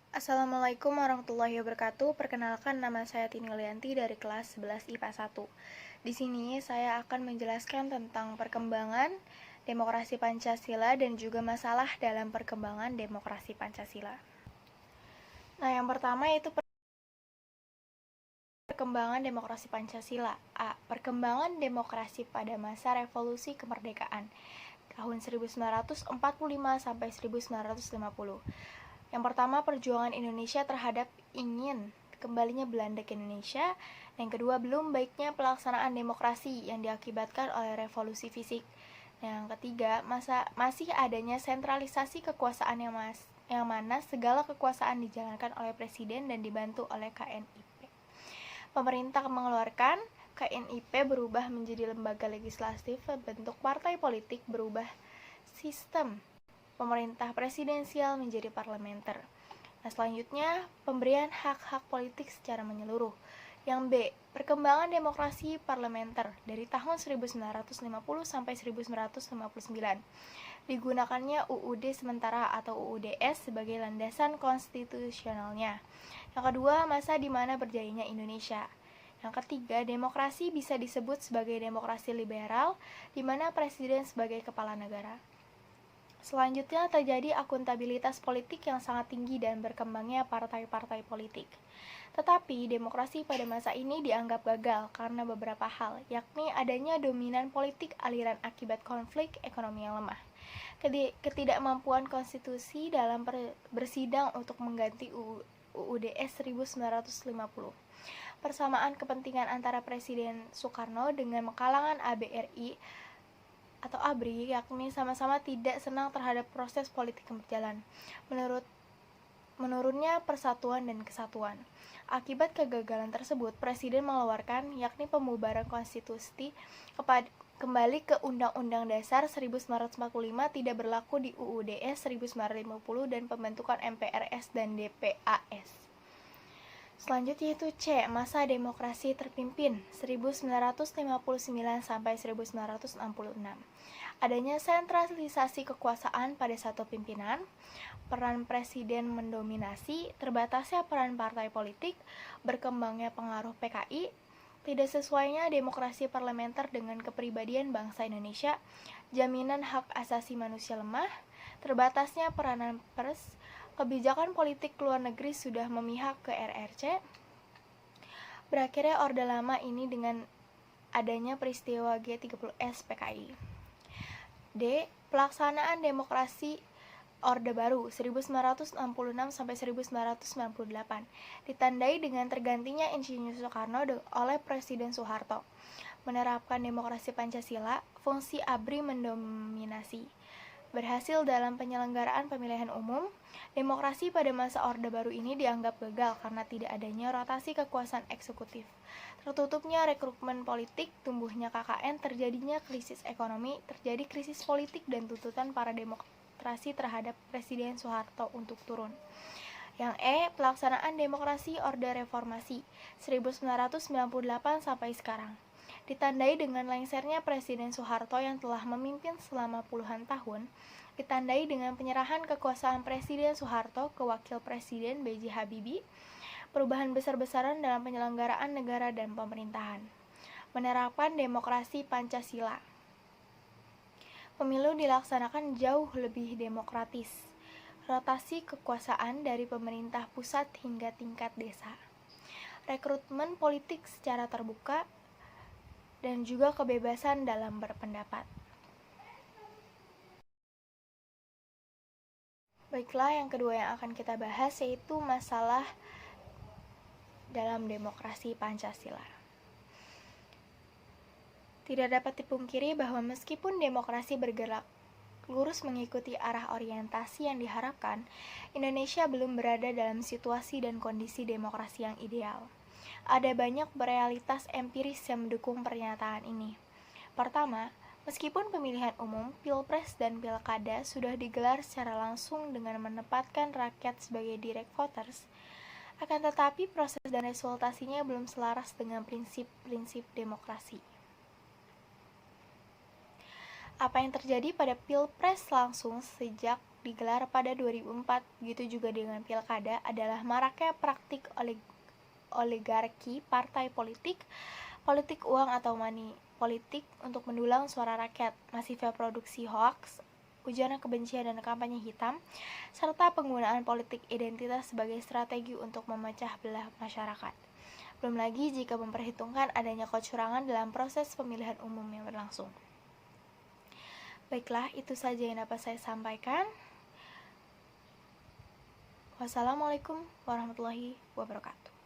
Assalamualaikum warahmatullahi wabarakatuh. Perkenalkan, nama saya Tini Lianti dari kelas 11 IPA 1. Di sini saya akan menjelaskan tentang perkembangan demokrasi Pancasila dan juga masalah dalam perkembangan demokrasi Pancasila. Nah, yang pertama yaitu perkembangan demokrasi Pancasila. A. Perkembangan demokrasi pada masa revolusi kemerdekaan tahun 1945 sampai 1950. Yang pertama, perjuangan Indonesia terhadap ingin kembalinya Belanda ke Indonesia. Yang kedua, belum baiknya pelaksanaan demokrasi yang diakibatkan oleh revolusi fisik. Yang ketiga, masih adanya sentralisasi kekuasaan yang mana segala kekuasaan dijalankan oleh presiden dan dibantu oleh KNIP. Pemerintah mengeluarkan KNIP berubah menjadi lembaga legislatif bentuk partai politik, berubah sistem pemerintah presidensial menjadi parlementer. Nah, selanjutnya pemberian hak-hak politik secara menyeluruh. Yang B, perkembangan demokrasi parlementer dari tahun 1950 sampai 1959. Digunakannya UUD sementara atau UUDS sebagai landasan konstitusionalnya. Yang kedua, masa di mana berjayanya Indonesia. Yang ketiga, demokrasi bisa disebut sebagai demokrasi liberal, di mana presiden sebagai kepala negara. Selanjutnya terjadi akuntabilitas politik yang sangat tinggi dan berkembangnya partai-partai politik. Tetapi demokrasi pada masa ini dianggap gagal karena beberapa hal, yakni adanya dominan politik aliran akibat konflik ekonomi yang lemah, ketidakmampuan konstitusi dalam bersidang untuk mengganti UUDS 1950, persamaan kepentingan antara Presiden Soekarno dengan kalangan ABRI atau ABRI, yakni sama-sama tidak senang terhadap proses politik yang berjalan. Menurunnya persatuan dan kesatuan. Akibat kegagalan tersebut, Presiden mengeluarkan yakni pembubaran konstitusi kembali ke Undang-Undang Dasar 1945 tidak berlaku di UUDS 1950 dan pembentukan MPRS dan DPAS. Selanjutnya itu C, masa demokrasi terpimpin 1959 sampai 1966. Adanya sentralisasi kekuasaan pada satu pimpinan, peran presiden mendominasi, terbatasnya peran partai politik, berkembangnya pengaruh PKI, tidak sesuainya demokrasi parlementer dengan kepribadian bangsa Indonesia, jaminan hak asasi manusia lemah, terbatasnya peranan pers, kebijakan politik luar negeri sudah memihak ke RRC, berakhirnya Orde Lama ini dengan adanya peristiwa G30S PKI. D. Pelaksanaan demokrasi Orde Baru 1966 sampai 1998 ditandai dengan tergantinya Insinyur Soekarno oleh Presiden Soeharto. Menerapkan demokrasi Pancasila, fungsi ABRI mendominasi. Berhasil dalam penyelenggaraan pemilihan umum, demokrasi pada masa Orde Baru ini dianggap gagal karena tidak adanya rotasi kekuasaan eksekutif. Tertutupnya rekrutmen politik, tumbuhnya KKN, terjadinya krisis ekonomi, terjadi krisis politik dan tuntutan para demokrasi terhadap Presiden Soeharto untuk turun. Yang E, pelaksanaan demokrasi Orde Reformasi 1998 sampai sekarang. Ditandai dengan lengsernya Presiden Soeharto yang telah memimpin selama puluhan tahun, ditandai dengan penyerahan kekuasaan Presiden Soeharto ke Wakil Presiden B.J. Habibie, perubahan besar-besaran dalam penyelenggaraan negara dan pemerintahan, menerapkan demokrasi Pancasila. Pemilu dilaksanakan jauh lebih demokratis, rotasi kekuasaan dari pemerintah pusat hingga tingkat desa, rekrutmen politik secara terbuka, dan juga kebebasan dalam berpendapat. Baiklah, yang kedua yang akan kita bahas yaitu masalah dalam demokrasi Pancasila. Tidak dapat dipungkiri bahwa meskipun demokrasi bergerak lurus mengikuti arah orientasi yang diharapkan, Indonesia belum berada dalam situasi dan kondisi demokrasi yang ideal. Ada banyak realitas empiris yang mendukung pernyataan ini. Pertama, meskipun pemilihan umum, pilpres dan pilkada sudah digelar secara langsung dengan menempatkan rakyat sebagai direct voters, akan tetapi proses dan resultasinya belum selaras dengan prinsip-prinsip demokrasi. Apa yang terjadi pada Pilpres langsung sejak digelar pada 2004, begitu juga dengan Pilkada, adalah maraknya praktik oligarki partai politik, politik uang atau money politik untuk mendulang suara rakyat, masifnya produksi hoaks, ujaran kebencian dan kampanye hitam, serta penggunaan politik identitas sebagai strategi untuk memecah belah masyarakat. Belum lagi jika memperhitungkan adanya kecurangan dalam proses pemilihan umum yang berlangsung. Baiklah, itu saja yang dapat saya sampaikan. Wassalamualaikum warahmatullahi wabarakatuh.